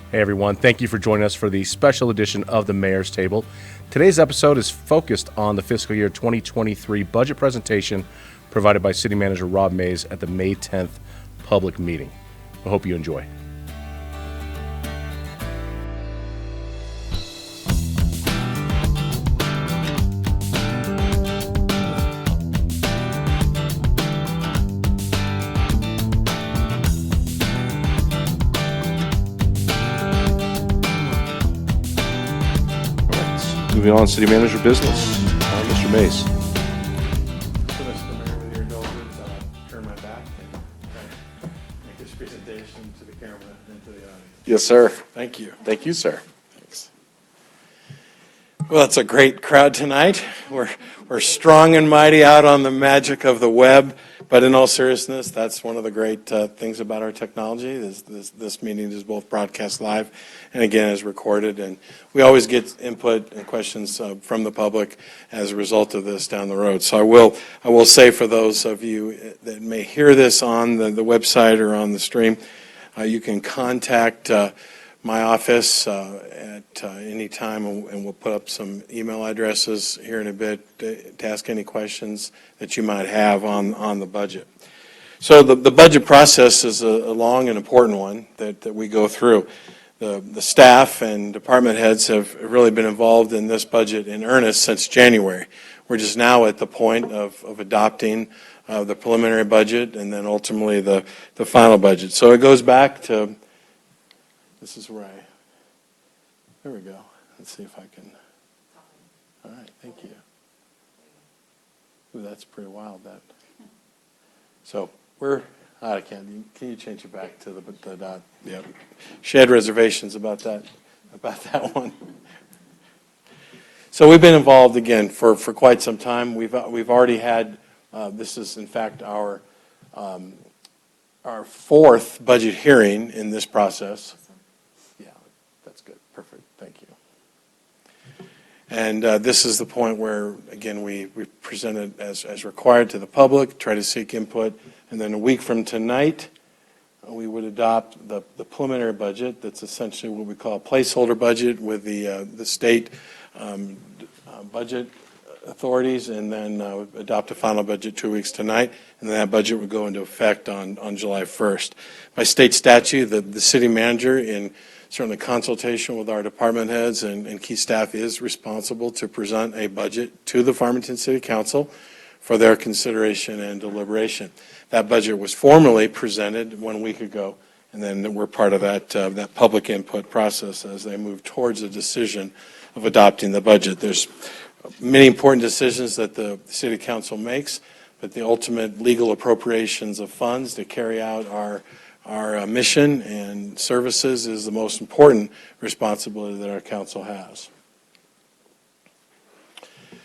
Hey everyone, thank you for joining us for the special edition of the Mayor's Table. Today's episode is focused on the fiscal year 2023 budget presentation provided by City Manager Rob Mays at the May 10th public meeting. I hope you enjoy. Moving on, City Manager business. Mr. Mays. Mr. Mayor, with your indulgence, I'll turn my back and make this presentation to the camera and to the audience. Yes, sir. Thank you. Thank you, sir. Thanks. Well, it's a great crowd tonight. We're strong and mighty out on the magic of the web, but in all seriousness, that's one of the great things about our technology. This meeting is both broadcast live and again is recorded, and we always get input and questions from the public as a result of this down the road. So I will say for those of you that may hear this on the website or on the stream, you can contact my office at any time, and we'll put up some email addresses here in a bit to ask any questions that you might have on the budget. So the budget process is a long and important one that we go through. The staff and department heads have really been involved in this budget in earnest since January. We're just now at the point of adopting the preliminary budget and then ultimately the final budget. So it goes back to, this is where there we go. Let's see if I can. All right, thank you. Ooh, that's pretty wild, that. So can you change it back to the dot? Yep. She had reservations about that one. So we've been involved again for quite some time. We've already had, this is in fact our fourth budget hearing in this process. Yeah, that's good. Perfect. Thank you. And this is the point where, again, we present it as required to the public, try to seek input, and then a week from tonight, we would adopt the preliminary budget. That's essentially what we call a placeholder budget with the state budget authorities, and then adopt a final budget 2 weeks tonight, and then that budget would go into effect on July 1st. By state statute, the city manager, in certainly consultation with our department heads and key staff, is responsible to present a budget to the Farmington City Council for their consideration and deliberation. That budget was formally presented 1 week ago, and then we're part of that public input process as they move towards a decision of adopting the budget. There's many important decisions that the City Council makes, but the ultimate legal appropriations of funds to carry out our mission and services is the most important responsibility that our council has.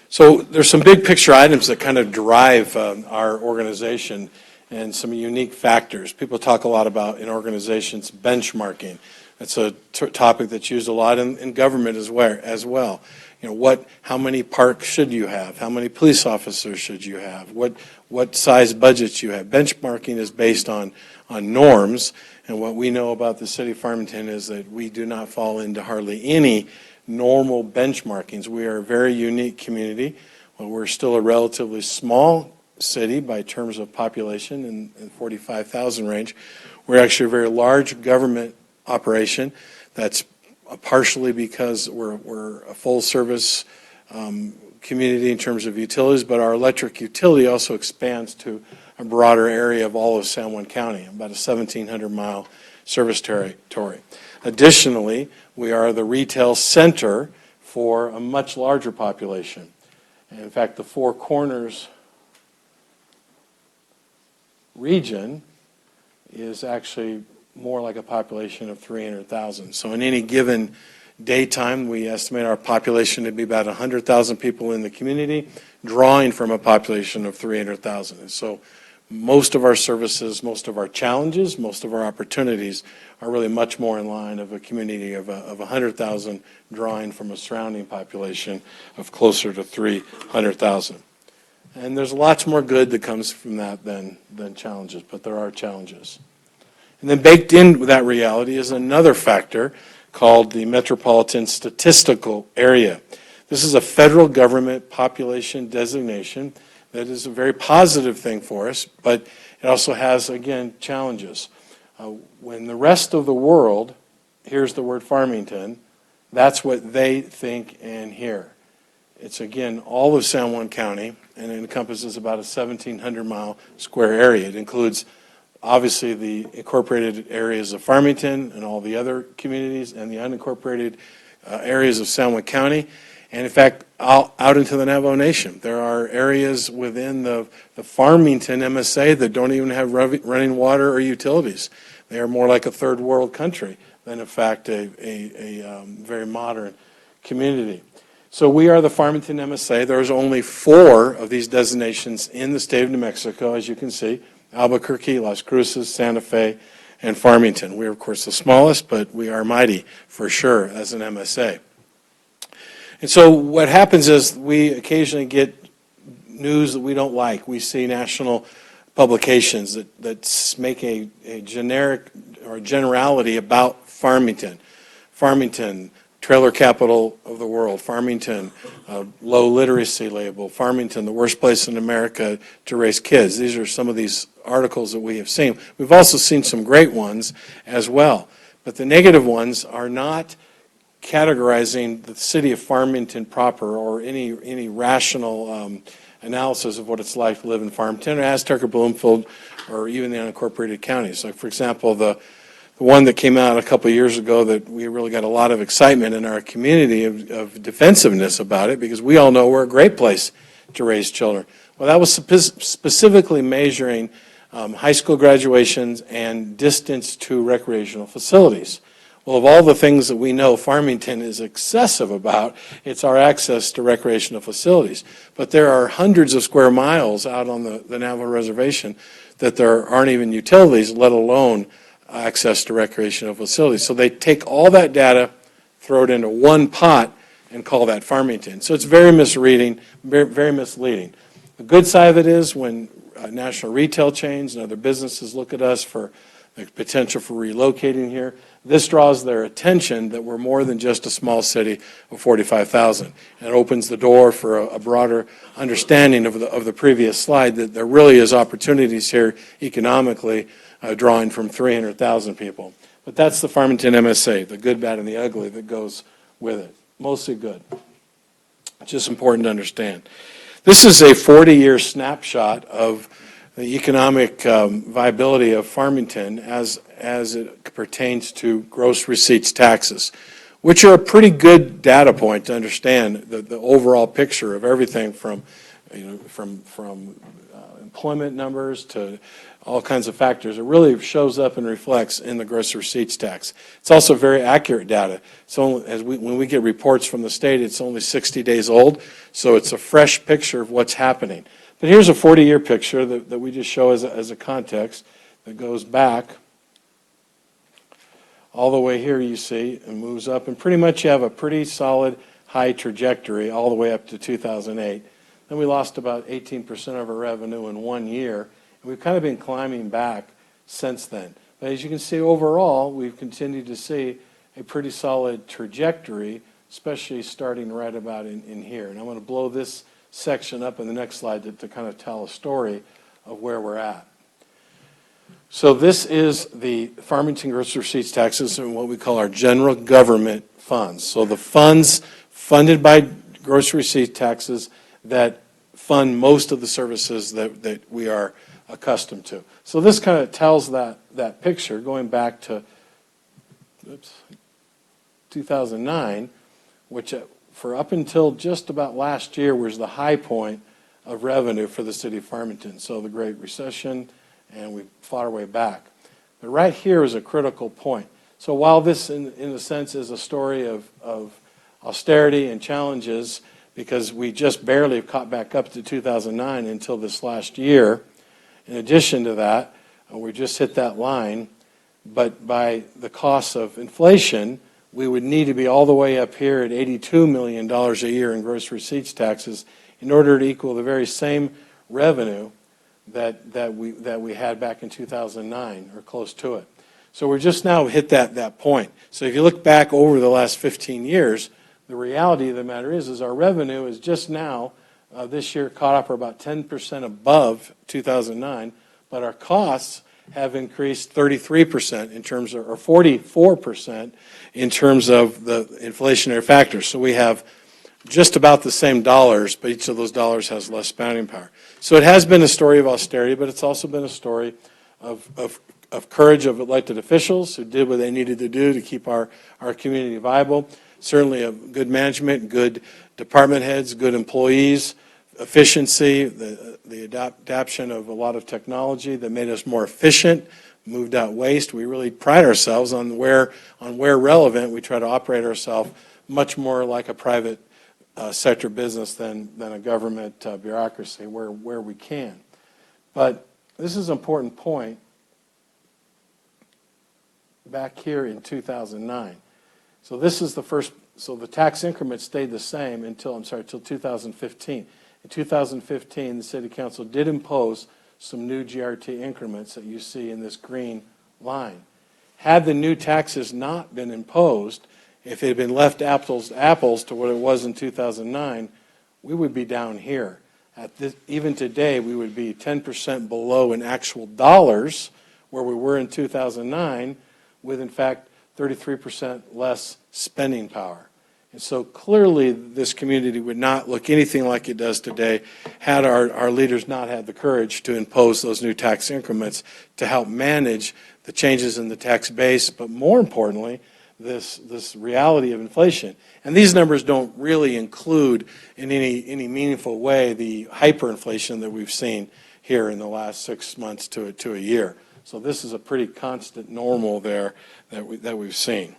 So there's some big picture items that kind of drive our organization and some unique factors. People talk a lot about, in organizations, benchmarking. That's a topic that's used a lot in government as well. You know, how many parks should you have? How many police officers should you have? What size budgets you have? Benchmarking is based on norms, and what we know about the city of Farmington is that we do not fall into hardly any normal benchmarkings. We are a very unique community. Well, we're still a relatively small city by terms of population in 45,000 range. We're actually a very large government operation. That's partially because we're a full-service community in terms of utilities, but our electric utility also expands to a broader area of all of San Juan County, about a 1,700-mile service territory. Additionally, we are the retail center for a much larger population. And in fact, the Four Corners region is actually more like a population of 300,000. So in any given daytime, we estimate our population to be about 100,000 people in the community, drawing from a population of 300,000. And so most of our services, most of our challenges, most of our opportunities are really much more in line of a community of 100,000 drawing from a surrounding population of closer to 300,000. And there's lots more good that comes from that than challenges, but there are challenges. And then baked in with that reality is another factor called the Metropolitan Statistical Area. This is a federal government population designation that is a very positive thing for us, but it also has, again, challenges. When the rest of the world hears the word Farmington, that's what they think and hear. It's, again, all of San Juan County, and it encompasses about a 1,700-mile square area. It includes, obviously, the incorporated areas of Farmington and all the other communities and the unincorporated areas of San Juan County. And, in fact, out into the Navajo Nation. There are areas within the Farmington MSA that don't even have running water or utilities. They are more like a third world country than, in fact, a very modern community. So we are the Farmington MSA. There's only 4 of these designations in the state of New Mexico, as you can see: Albuquerque, Las Cruces, Santa Fe, and Farmington. We are, of course, the smallest, but we are mighty for sure as an MSA. And so what happens is we occasionally get news that we don't like. We see national publications that make a generic or generality about Farmington. Farmington, trailer capital of the world. Farmington, low literacy label. Farmington, the worst place in America to raise kids. These are some of these articles that we have seen. We've also seen some great ones as well. But the negative ones are not categorizing the city of Farmington proper or any rational analysis of what it's like to live in Farmington or Aztec or Bloomfield or even the unincorporated counties. Like, for example, the one that came out a couple of years ago that we really got a lot of excitement in our community of defensiveness about it, because we all know we're a great place to raise children. Well, that was specifically measuring high school graduations and distance to recreational facilities. Well, of all the things that we know Farmington is excessive about, it's our access to recreational facilities. But there are hundreds of square miles out on the Navajo Reservation that there aren't even utilities, let alone access to recreational facilities. So they take all that data, throw it into one pot, and call that Farmington. So it's very misleading, very misleading. The good side of it is when national retail chains and other businesses look at us for the potential for relocating here, this draws their attention that we're more than just a small city of 45,000. And it opens the door for a broader understanding of the previous slide that there really is opportunities here economically, drawing from 300,000 people. But that's the Farmington MSA, the good, bad, and the ugly that goes with it. Mostly good. It's just important to understand. This is a 40-year snapshot of the economic viability of Farmington as it pertains to gross receipts taxes, which are a pretty good data point to understand the overall picture of everything from employment numbers to all kinds of factors. It really shows up and reflects in the gross receipts tax. It's also very accurate data. So when we get reports from the state, it's only 60 days old, so it's a fresh picture of what's happening. But here's a 40-year picture that we just show as a context that goes back all the way here, you see, and moves up. And pretty much you have a pretty solid high trajectory all the way up to 2008. Then we lost about 18% of our revenue in 1 year. And we've kind of been climbing back since then. But as you can see, overall, we've continued to see a pretty solid trajectory, especially starting right about in here. And I'm going to blow this section up in the next slide to kind of tell a story of where we're at. So this is the Farmington gross receipts taxes and what we call our general government funds. So the funds funded by gross receipts taxes that fund most of the services that we are accustomed to. So this kind of tells that picture going back to 2009, which for up until just about last year was the high point of revenue for the city of Farmington. So the Great Recession, and we fought our way back. But right here is a critical point. So while this, in a sense, is a story of austerity and challenges, because we just barely have caught back up to 2009 until this last year, in addition to that, we just hit that line, but by the cost of inflation, we would need to be all the way up here at $82 million a year in gross receipts taxes in order to equal the very same revenue that we had back in 2009, or close to it. So we're just now hit that point. So if you look back over the last 15 years, the reality of the matter is our revenue is just now, this year, caught up or about 10% above 2009, but our costs have increased 33% in terms of, or 44% in terms of the inflationary factors. So we have just about the same dollars, but each of those dollars has less spending power. So it has been a story of austerity, but it's also been a story of courage of elected officials who did what they needed to do to keep our community viable. Certainly of good management, good department heads, good employees, efficiency, the adoption of a lot of technology that made us more efficient, moved out waste. We really pride ourselves on where relevant, we try to operate ourselves much more like a private sector business than a government bureaucracy where we can. But this is an important point. Back here in 2009. So this is the first, so the tax increment stayed the same until 2015. In 2015, the City Council did impose some new GRT increments that you see in this green line. Had the new taxes not been imposed, if it had been left apples to apples to what it was in 2009, we would be down here. Even today, we would be 10% below in actual dollars where we were in 2009, with, in fact, 33% less spending power. And so clearly this community would not look anything like it does today had our leaders not had the courage to impose those new tax increments to help manage the changes in the tax base, but more importantly, this reality of inflation. And these numbers don't really include in any meaningful way the hyperinflation that we've seen here in the last 6 months to a year. So this is a pretty constant normal there that we've seen.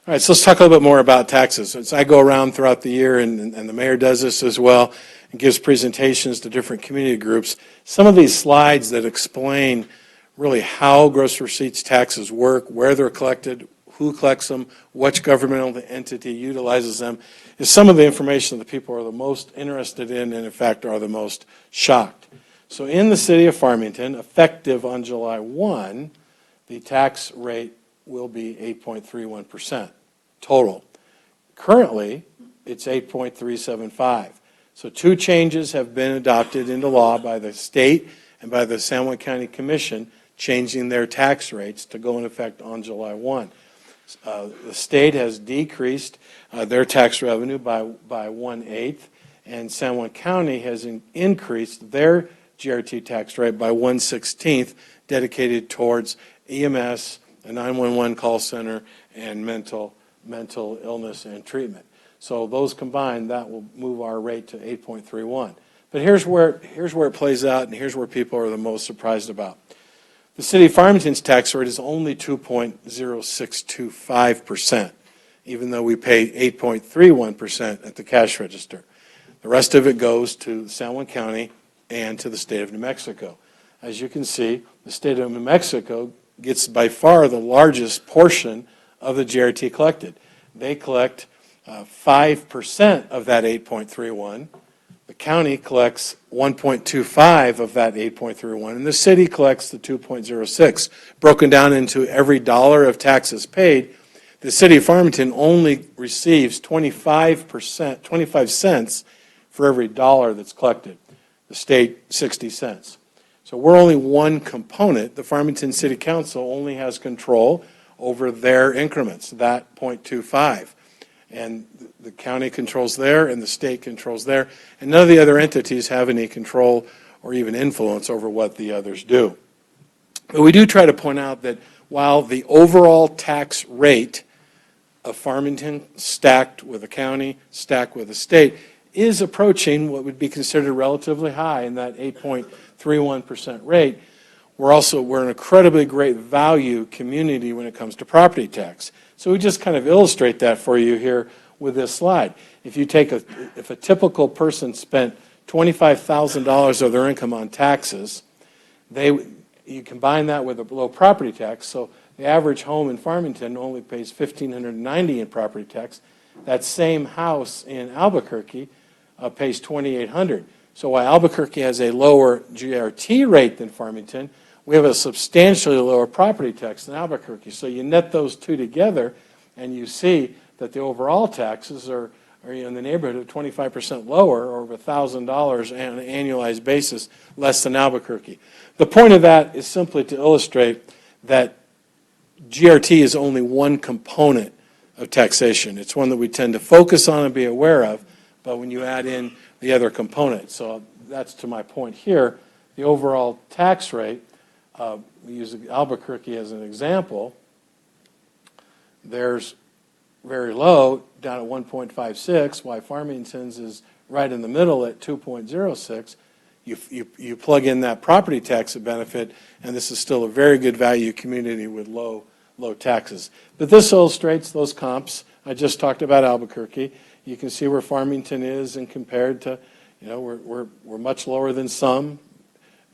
All right, so let's talk a little bit more about taxes. As I go around throughout the year, and the mayor does this as well, and gives presentations to different community groups, some of these slides that explain really how gross receipts taxes work, where they're collected, who collects them, which governmental entity utilizes them, is some of the information that people are the most interested in and, in fact, are the most shocked. So in the city of Farmington, effective on July 1, the tax rate will be 8.31% total. Currently, it's 8.375. So two changes have been adopted into law by the state and by the San Juan County Commission, changing their tax rates to go in effect on July 1. The state has decreased their tax revenue by 1/8, and San Juan County has increased their GRT tax rate by 1/16, dedicated towards EMS, a 911 call center, and mental illness and treatment. So those combined, that will move our rate to 8.31. But here's where it plays out, and here's where people are the most surprised about. The city of Farmington's tax rate is only 2.0625%, even though we pay 8.31% at the cash register. The rest of it goes to San Juan County and to the state of New Mexico. As you can see, the state of New Mexico gets by far the largest portion of the GRT collected. They collect 5% of that 8.31. The county collects 1.25 of that 8.31, and the city collects the 2.06. Broken down into every dollar of taxes paid, the city of Farmington only receives 25 cents for every dollar that's collected. The state, 60 cents. So we're only one component. The Farmington City Council only has control over their increments, that 0.25. And the county controls there, and the state controls there, and none of the other entities have any control or even influence over what the others do. But we do try to point out that while the overall tax rate of Farmington, stacked with the county, stacked with the state, is approaching what would be considered relatively high in that 8.31% rate, we're an incredibly great value community when it comes to property tax. So we just kind of illustrate that for you here with this slide. If a typical person spent $25,000 of their income on taxes, you combine that with a low property tax. So the average home in Farmington only pays $1,590 in property tax. That same house in Albuquerque pays $2,800. So while Albuquerque has a lower GRT rate than Farmington, we have a substantially lower property tax than Albuquerque. So you net those two together, and you see that the overall taxes are in the neighborhood of 25% lower, or over $1,000 on an annualized basis, less than Albuquerque. The point of that is simply to illustrate that GRT is only one component of taxation. It's one that we tend to focus on and be aware of, but when you add in the other components. So that's to my point here. The overall tax rate, we use Albuquerque as an example. There's very low, down at 1.56, while Farmington's is right in the middle at 2.06. You plug in that property tax benefit, and this is still a very good value community with low taxes. But this illustrates those comps. I just talked about Albuquerque. You can see where Farmington is, and compared to, we're much lower than some,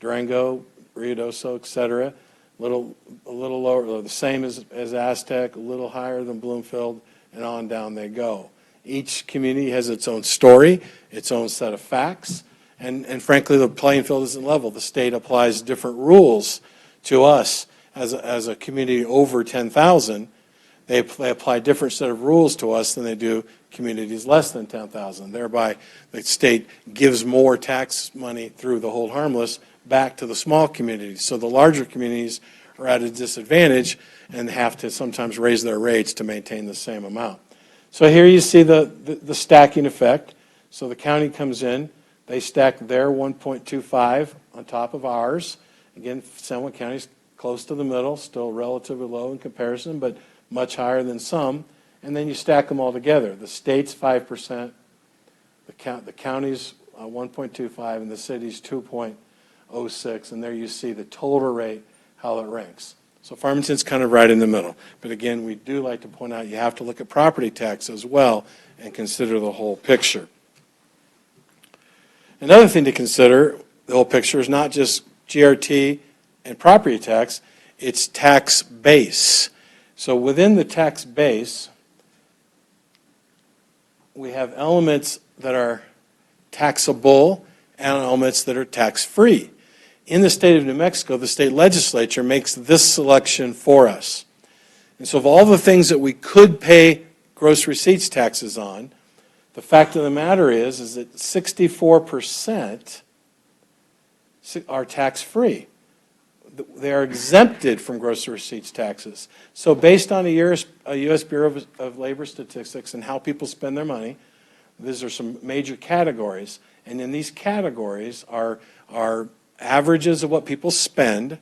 Durango, Ruidoso, et cetera. A little lower, the same as Aztec, a little higher than Bloomfield, and on down they go. Each community has its own story, its own set of facts, and frankly, the playing field isn't level. The state applies different rules to us as a community over 10,000. They apply a different set of rules to us than they do communities less than 10,000. Thereby, the state gives more tax money through the hold harmless back to the small communities. So the larger communities are at a disadvantage and have to sometimes raise their rates to maintain the same amount. So here you see the stacking effect. So the county comes in, they stack their 1.25 on top of ours. Again, San Juan County's close to the middle, still relatively low in comparison, but much higher than some. And then you stack them all together. The state's 5%, the county's 1.25, and the city's 2.06. And there you see the total rate, how it ranks. So Farmington's kind of right in the middle. But again, we do like to point out you have to look at property tax as well and consider the whole picture. Another thing to consider, the whole picture, is not just GRT and property tax, it's tax base. So within the tax base, we have elements that are taxable and elements that are tax-free. In the state of New Mexico, the state legislature makes this selection for us. And so of all the things that we could pay gross receipts taxes on, the fact of the matter is that 64% are tax-free. They are exempted from gross receipts taxes. So based on a U.S. Bureau of Labor Statistics and how people spend their money, these are some major categories. And in these categories are averages of what people spend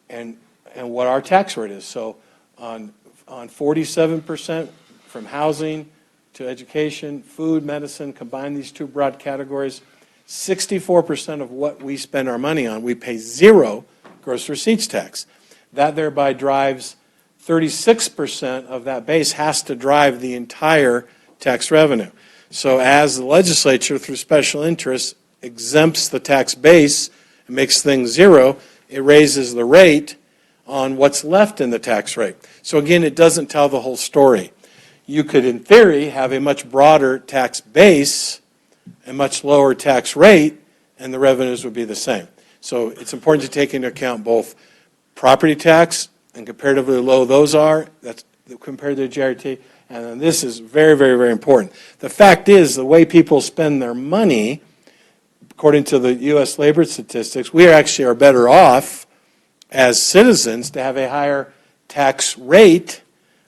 and what our tax rate is. So on 47% from housing to education, food, medicine, combine these two broad categories, 64% of what we spend our money on, we pay zero gross receipts tax. That thereby drives 36% of that base has to drive the entire tax revenue. So as the legislature, through special interests, exempts the tax base and makes things zero, it raises the rate on what's left in the tax rate. So again, it doesn't tell the whole story. You could, in theory, have a much broader tax base, a much lower tax rate, and the revenues would be the same. So it's important to take into account both property tax and comparatively low those are, that's compared to the GRT, and then this is very, very, very important. The fact is, the way people spend their money, according to the U.S. labor statistics, we actually are better off as citizens to have a higher tax rate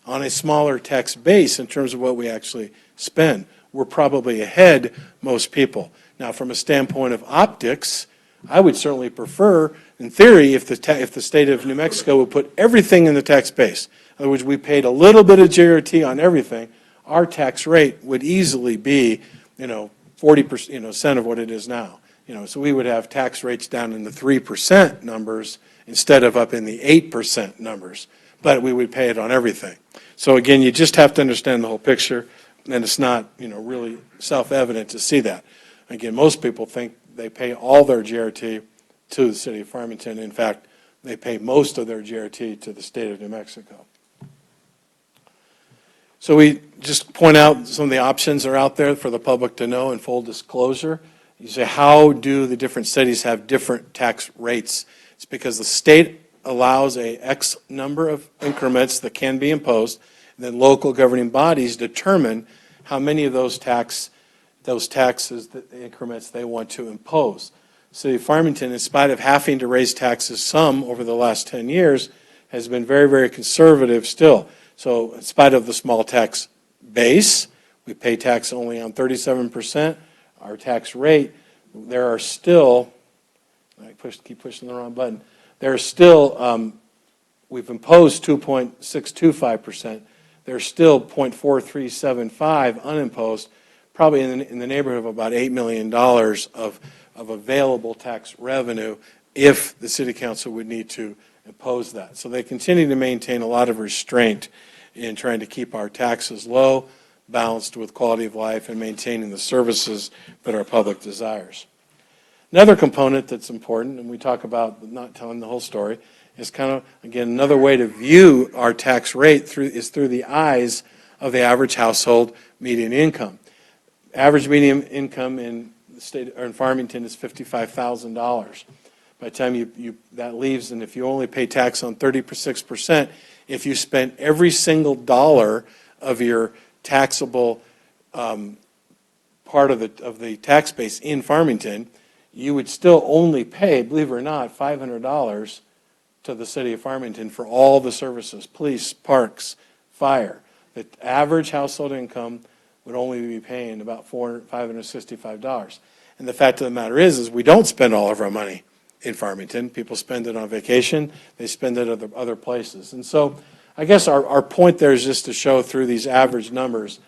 on a smaller tax base in terms of what we actually spend. We're probably ahead most people. Now, from a standpoint of optics, I would certainly prefer, in theory, if the state of New Mexico would put everything in the tax base. In other words, we paid a little bit of GRT on everything, our tax rate would easily be, 40% of what it is now. So we would have tax rates down in the 3% numbers instead of up in the 8% numbers. But we would pay it on everything. So again, you just have to understand the whole picture, and it's not, really self-evident to see that. Again, most people think they pay all their GRT to the city of Farmington. In fact, they pay most of their GRT to the state of New Mexico. So we just point out some of the options that are out there for the public to know in full disclosure. You say, how do the different cities have different tax rates? It's because the state allows a X number of increments that can be imposed, and then local governing bodies determine how many of those taxes, the increments they want to impose. City of Farmington, in spite of having to raise taxes some over the last 10 years, has been very, very conservative still. So in spite of the small tax base, we pay tax only on 37%. Our tax rate, there are still, keep pushing the wrong button, there are still, we've imposed 2.625%. There's still 0.4375 unimposed, probably in the neighborhood of about $8 million of available tax revenue if the City Council would need to impose that. So they continue to maintain a lot of restraint in trying to keep our taxes low, balanced with quality of life, and maintaining the services that our public desires. Another component that's important, and we talk about not telling the whole story, is kind of, again, another way to view our tax rate is through the eyes of the average household median income. Average median income in the state or in Farmington is $55,000. By the time that leaves, and if you only pay tax on 36%, if you spent every single dollar of your taxable part of the tax base in Farmington, you would still only pay, believe it or not, $500 to the city of Farmington for all the services, police, parks, fire. The average household income would only be paying about $565. And the fact of the matter is we don't spend all of our money in Farmington. People spend it on vacation. They spend it at other places. And so I guess our point there is just to show through these average numbers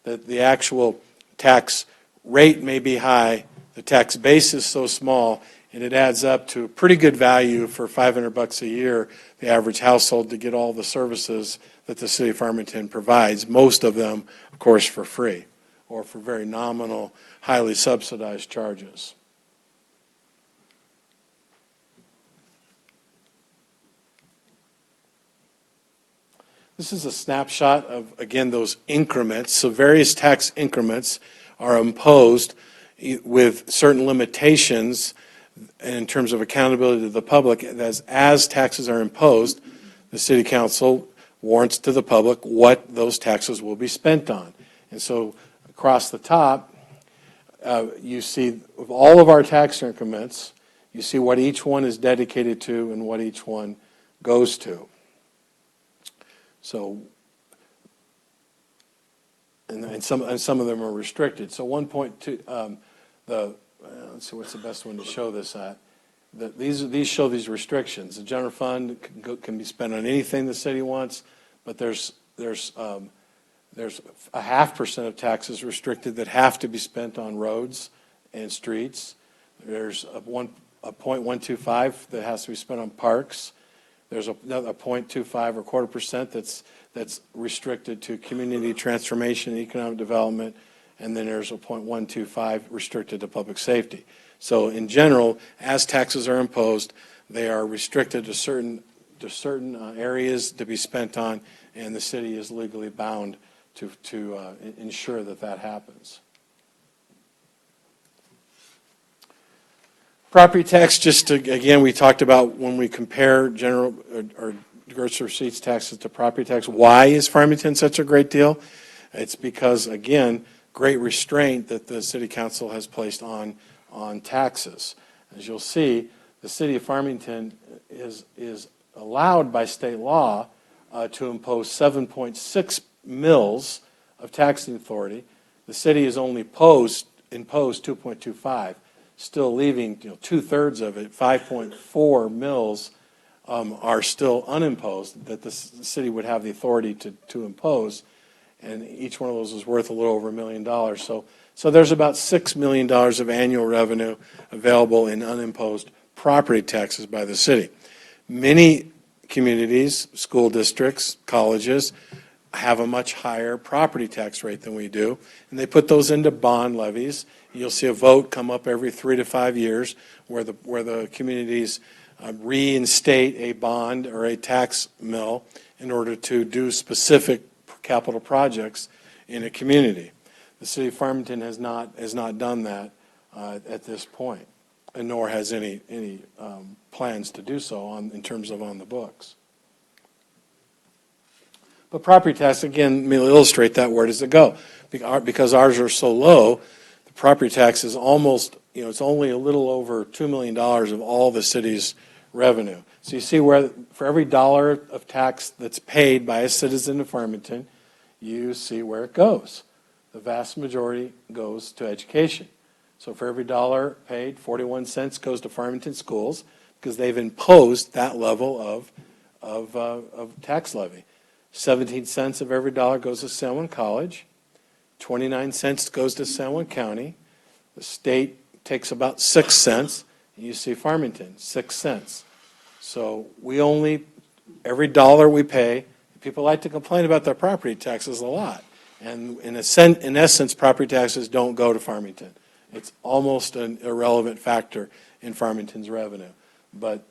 that the actual tax rate may be high, the tax base is so small, and it adds up to a pretty good value for $500 a year, the average household, to get all the services that the city of Farmington provides, most of them, of course, for free or for very nominal, highly subsidized charges. This is a snapshot of, again, those increments. So various tax increments are imposed with certain limitations in terms of accountability to the public. As taxes are imposed, the City Council warrants to the public what those taxes will be spent on. And so across the top, you see of all of our tax increments, you see what each one is dedicated to and what each one goes to. So, and some of them are restricted. So 1.2, let's see what's the best one to show this at. These show these restrictions. The general fund can be spent on anything the city wants, but there's a 0.5% of taxes restricted that have to be spent on roads and streets. There's a 0.125 that has to be spent on parks. There's another 0.25 or 0.25% that's restricted to community transformation and economic development, and then there's a 0.125 restricted to public safety. So in general, as taxes are imposed, they are restricted to certain areas to be spent on, and the city is legally bound to ensure that happens. Property tax, again, we talked about when we compare general or gross receipts taxes to property tax. Why is Farmington such a great deal? It's because, again, great restraint that the City Council has placed on taxes. As you'll see, the City of Farmington is allowed by state law to impose 7.6 mils of taxing authority. The city has only imposed 2.25. Still leaving 2/3 of it, 5.4 mils, are still unimposed that the city would have the authority to impose, and each one of those is worth a little over $1 million. So there's about $6 million of annual revenue available in unimposed property taxes by the city. Many communities, school districts, colleges have a much higher property tax rate than we do, and they put those into bond levies. You'll see a vote come up every 3 to 5 years where the communities reinstate a bond or a tax mill in order to do specific capital projects in a community. The city of Farmington has not done that at this point, and nor has any plans to do so in terms of on the books. But property tax, again, may illustrate that, where does it go? Because ours are so low, the property tax is almost, it's only a little over $2 million of all the city's revenue. So you see where for every dollar of tax that's paid by a citizen of Farmington, you see where it goes. The vast majority goes to education. So for every dollar paid, 41 cents goes to Farmington schools because they've imposed that level of tax levy. 17 cents of every dollar goes to San Juan College. 29 cents goes to San Juan County. The state takes about 6 cents. And you see Farmington, 6 cents. So every dollar we pay, people like to complain about their property taxes a lot. And in essence, property taxes don't go to Farmington. It's almost an irrelevant factor in Farmington's revenue. But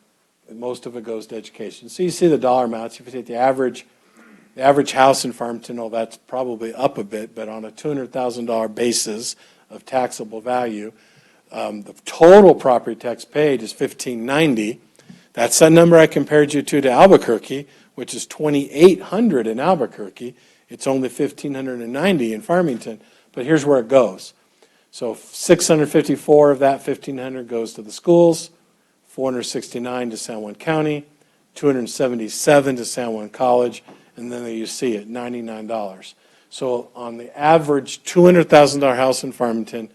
most of it goes to education. So you see the dollar amounts. If you take the average house in Farmington, that's probably up a bit, but on a $200,000 basis of taxable value, the total property tax paid is $1,590. That's that number I compared you to Albuquerque, which is $2,800 in Albuquerque. It's only $1,590 in Farmington, but here's where it goes. So 654 of that 1,500 goes to the schools, 469 to San Juan County, 277 to San Juan College, and then you see it, $99. So on the average $200,000 house in Farmington,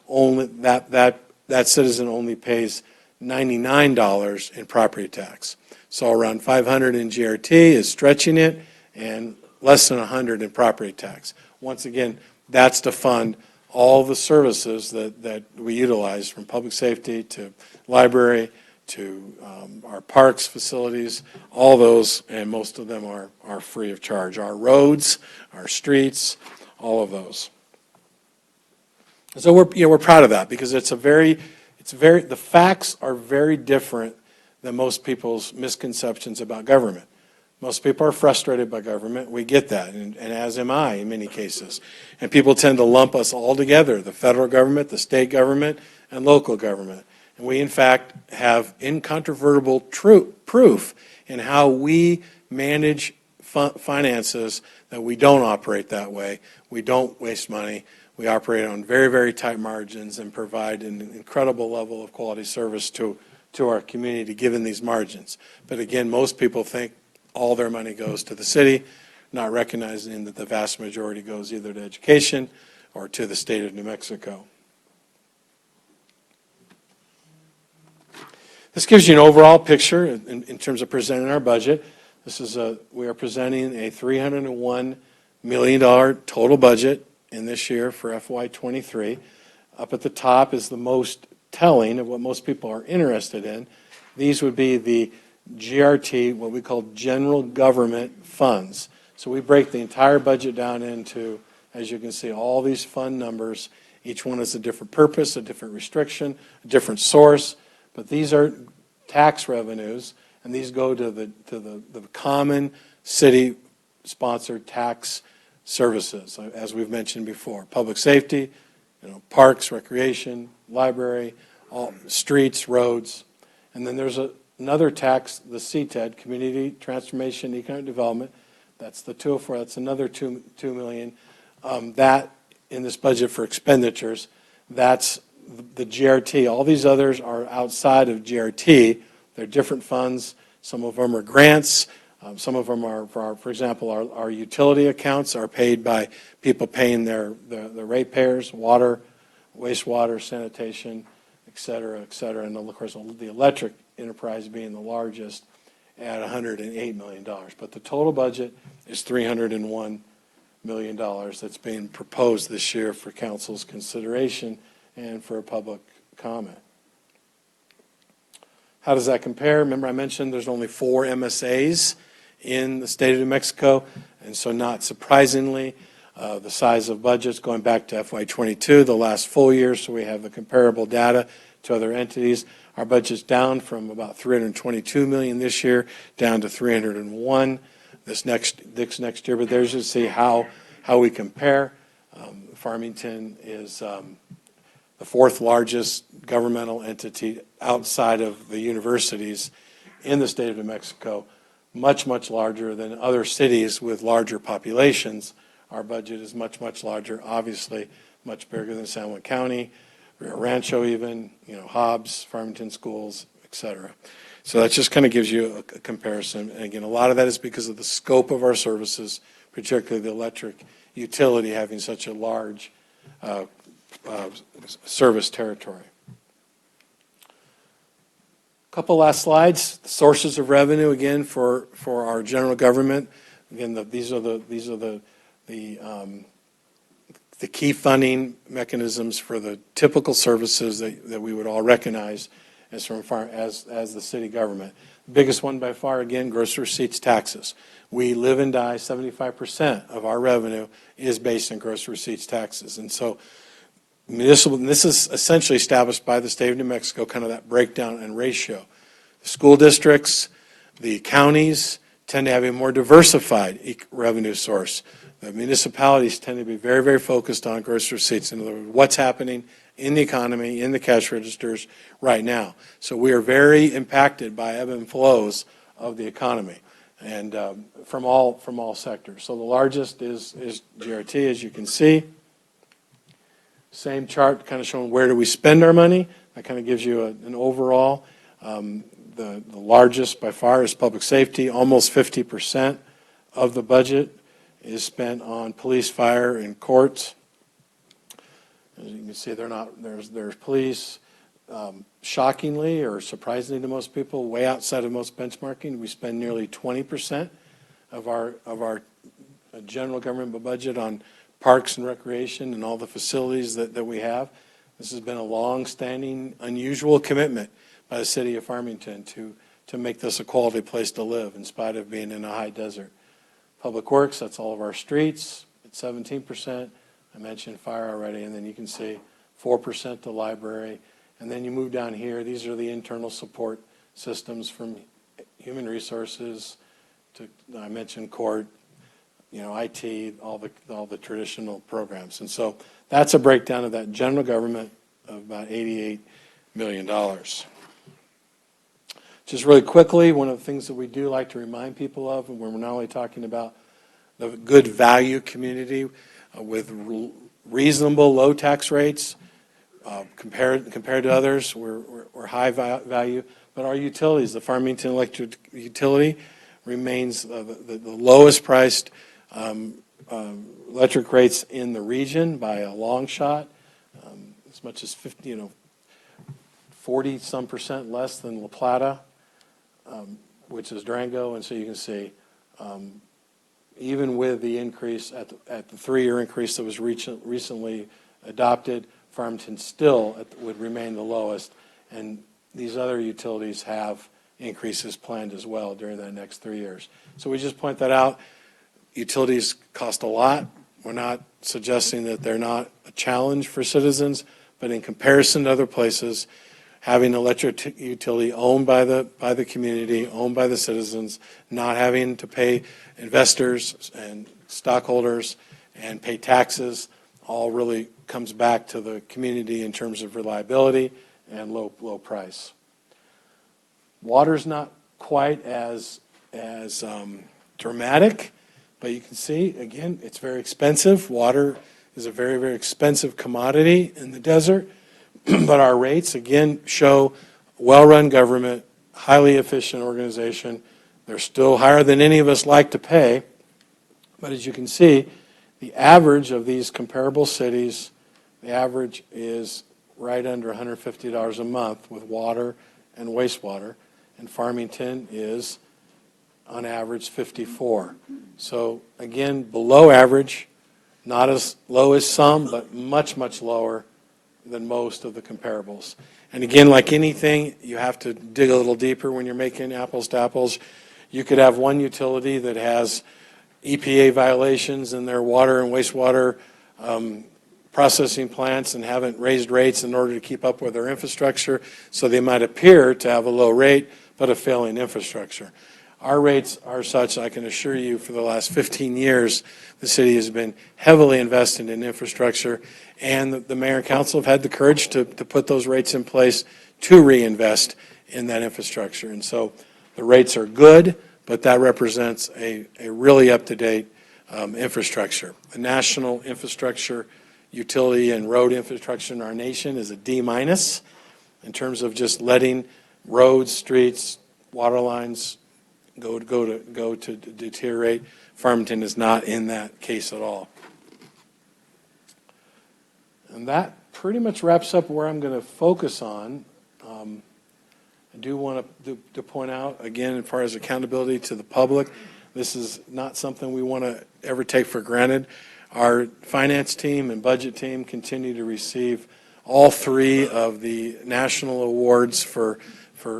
only that citizen only pays $99 in property tax. So around $500 in GRT is stretching it, and less than $100 in property tax. Once again, that's to fund all the services that we utilize, from public safety to library to our parks facilities, all those, and most of them are free of charge. Our roads, our streets, all of those. So we're proud of that, because the facts are very different than most people's misconceptions about government. Most people are frustrated by government. We get that, and as am I in many cases. And people tend to lump us all together, the federal government, the state government, and local government. And we, in fact, have incontrovertible proof in how we manage finances that we don't operate that way. We don't waste money. We operate on very, very tight margins and provide an incredible level of quality service to our community given these margins. But again, most people think all their money goes to the city, not recognizing that the vast majority goes either to education or to the state of New Mexico. This gives you an overall picture in terms of presenting our budget. We are presenting a $301 million total budget in this year for FY23. Up at the top is the most telling of what most people are interested in. These would be the GRT, what we call general government funds. So we break the entire budget down into, as you can see, all these fund numbers. Each one has a different purpose, a different restriction, a different source. But these are tax revenues, and these go to the common city-sponsored tax services, as we've mentioned before. Public safety, parks, recreation, library, all streets, roads. And then there's another tax, the CTED, Community Transformation Economic Development. That's the 204. That's another $2 million. That in this budget for expenditures, that's the GRT. All these others are outside of GRT. They're different funds. Some of them are grants. Some of them are, for example, our utility accounts are paid by people paying the ratepayers, water, wastewater, sanitation, et cetera, and of course the electric enterprise being the largest at $108 million. But the total budget is $301 million that's being proposed this year for council's consideration and for a public comment. How does that compare? Remember I mentioned there's only 4 MSAs in the state of New Mexico, and so not surprisingly, the size of budgets going back to FY22, the last full year, so we have the comparable data to other entities. Our budget's down from about $322 million this year down to $301 this next year. But there's to see how we compare. Farmington is the fourth largest governmental entity outside of the universities in the state of New Mexico, much, much larger than other cities with larger populations. Our budget is much, much larger, obviously much bigger than San Juan County, Rio Rancho even, Hobbs, Farmington schools, et cetera. So that just kind of gives you a comparison. And again, a lot of that is because of the scope of our services, particularly the electric utility having such a large service territory. Couple last slides. Sources of revenue again for our general government. Again, these are the key funding mechanisms for the typical services that we would all recognize as the city government. The biggest one by far, again, gross receipts taxes. We live and die, 75% of our revenue is based on gross receipts taxes. And so municipal, and this is essentially established by the state of New Mexico, kind of that breakdown and ratio. The school districts, the counties tend to have a more diversified revenue source. The municipalities tend to be very, very focused on gross receipts. In other words, what's happening in the economy, in the cash registers right now. So we are very impacted by ebb and flows of the economy, and from all sectors. So the largest is GRT, as you can see. Same chart kind of showing where do we spend our money. That kind of gives you an overall. The largest by far is public safety. Almost 50% of the budget is spent on police, fire, and courts. As you can see, there's police. Shockingly or surprisingly to most people, way outside of most benchmarking, we spend nearly 20% of our general government budget on parks and recreation and all the facilities that we have. This has been a long-standing, unusual commitment by the city of Farmington to make this a quality place to live in spite of being in a high desert. Public Works, that's all of our streets, it's 17%. I mentioned fire already, and then you can see 4% to library. And then you move down here, these are the internal support systems from human resources to, I mentioned court, IT, all the traditional programs. And so that's a breakdown of that general government of about $88 million. Just really quickly, one of the things that we do like to remind people of, and we're not only talking about the good value community with reasonable low tax rates, compared to others, we're high value, but our utilities, the Farmington Electric Utility, remains the lowest priced electric rates in the region by a long shot, as much as 40-some% less than La Plata, which is Durango. And so you can see, even with the increase at the 3-year increase that was recently adopted, Farmington still would remain the lowest, and these other utilities have increases planned as well during the next 3 years. So we just point that out. Utilities cost a lot. We're not suggesting that they're not a challenge for citizens, but in comparison to other places, having an electric utility owned by the community, owned by the citizens, not having to pay investors and stockholders and pay taxes, all really comes back to the community in terms of reliability and low price. Water's not quite as dramatic, but you can see, again, it's very expensive. Water is a very, very expensive commodity in the desert, but our rates, again, show well-run government, highly efficient organization. They're still higher than any of us like to pay, but as you can see, the average of these comparable cities, the average is right under $150 a month with water and wastewater, and Farmington is on average $54. So again, below average, not as low as some, but much, much lower than most of the comparables. And again, like anything, you have to dig a little deeper when you're making apples to apples. You could have one utility that has EPA violations in their water and wastewater processing plants and haven't raised rates in order to keep up with their infrastructure, so they might appear to have a low rate but a failing infrastructure. our rates are such, I can assure you, for the last 15 years, the city has been heavily invested in infrastructure, and the mayor and council have had the courage to put those rates in place to reinvest in that infrastructure. And so the rates are good, but that represents a really up-to-date infrastructure. The national infrastructure, utility, and road infrastructure in our nation is a D- in terms of just letting roads, streets, water lines go to deteriorate. Farmington is not in that case at all. And that pretty much wraps up where I'm going to focus on. I do want to point out, again, as far as accountability to the public, this is not something we want to ever take for granted. Our finance team and budget team continue to receive all 3 of the national awards for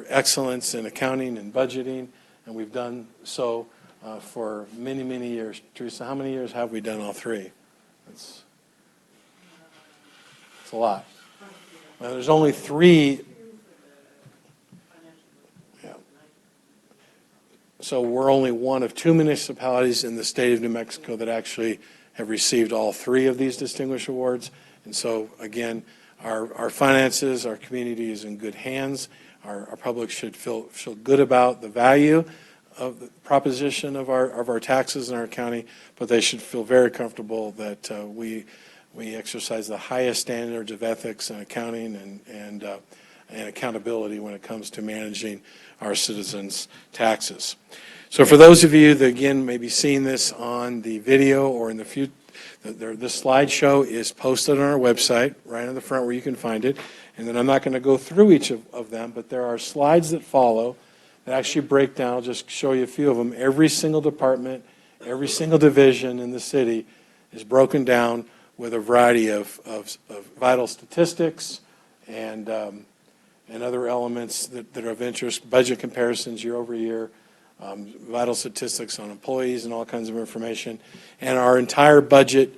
excellence in accounting and budgeting, and we've done so for many, many years. Teresa, how many years have we done all 3? It's a lot. Well, there's only 3. Yeah. So we're only one of 2 municipalities in the state of New Mexico that actually have received all 3 of these distinguished awards. And so, again, our finances, our community is in good hands. Our public should feel good about the value of the proposition of our taxes in our county, but they should feel very comfortable that we exercise the highest standards of ethics and accounting and accountability when it comes to managing our citizens' taxes. So for those of you that, again, may be seeing this on the video or in the future, this slideshow is posted on our website, right on the front where you can find it. And then I'm not going to go through each of them, but there are slides that follow that actually break down. I'll just show you a few of them. Every single department, every single division in the city is broken down with a variety of vital statistics and other elements that are of interest, budget comparisons year over year, vital statistics on employees and all kinds of information. And our entire budget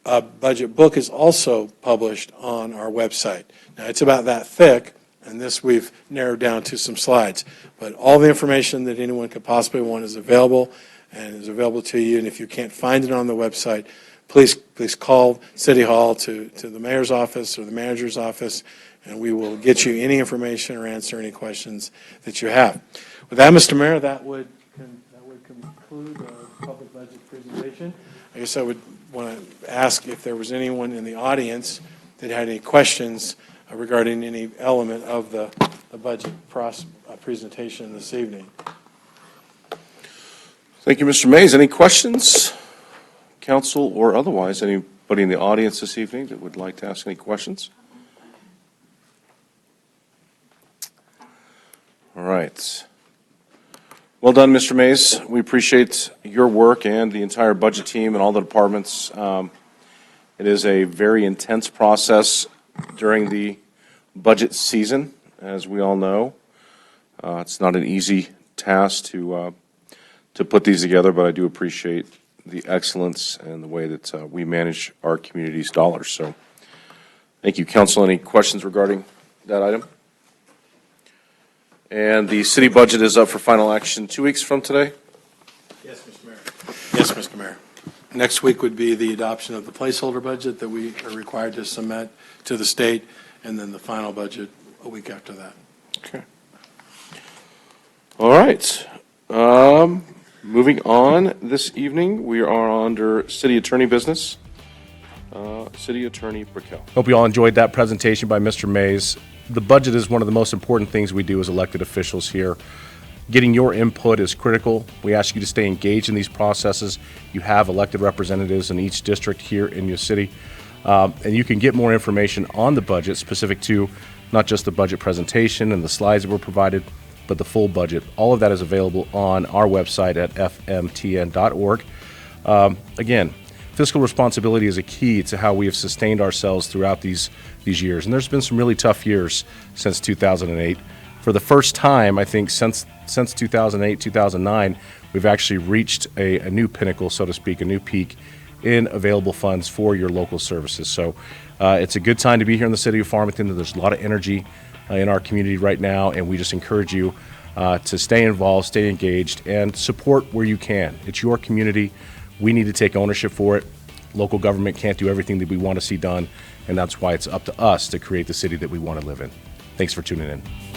book is also published on our website. Now, it's about that thick, and this we've narrowed down to some slides. But all the information that anyone could possibly want is available, and is available to you. And if you can't find it on the website, please call City Hall to the mayor's office or the manager's office, and we will get you any information or answer any questions that you have. With that, Mr. Mayor, that would conclude the public budget presentation. I guess I would want to ask if there was anyone in the audience that had any questions regarding any element of the budget presentation this evening. Thank you, Mr. Mays. Any questions, council or otherwise? Anybody in the audience this evening that would like to ask any questions? All right. Well done, Mr. Mays. We appreciate your work and the entire budget team and all the departments. It is a very intense process during the budget season, as we all know. It's not an easy task to put these together, but I do appreciate the excellence and the way that we manage our community's dollars. So thank you. Council, any questions regarding that item? And the city budget is up for final action 2 weeks from today? Yes, Mr. Mayor. Yes, Mr. Mayor. Next week would be the adoption of the placeholder budget that we are required to submit to the state, and then the final budget a week after that. Okay. All right. Moving on this evening, we are under city attorney business. City Attorney Brickell. Hope you all enjoyed that presentation by Mr. Mays. The budget is one of the most important things we do as elected officials here. Getting your input is critical. We ask you to stay engaged in these processes. You have elected representatives in each district here in your city. And you can get more information on the budget specific to not just the budget presentation and the slides that were provided, but the full budget. All of that is available on our website at fmtn.org. Again, fiscal responsibility is a key to how we have sustained ourselves throughout these years. And there's been some really tough years since 2008. For the first time, I think, since 2008, 2009, we've actually reached a new pinnacle, so to speak, a new peak in available funds for your local services. So it's a good time to be here in the city of Farmington. There's a lot of energy in our community right now, and we just encourage you to stay involved, stay engaged, and support where you can. It's your community. We need to take ownership for it. Local government can't do everything that we want to see done, and that's why it's up to us to create the city that we want to live in. Thanks for tuning in.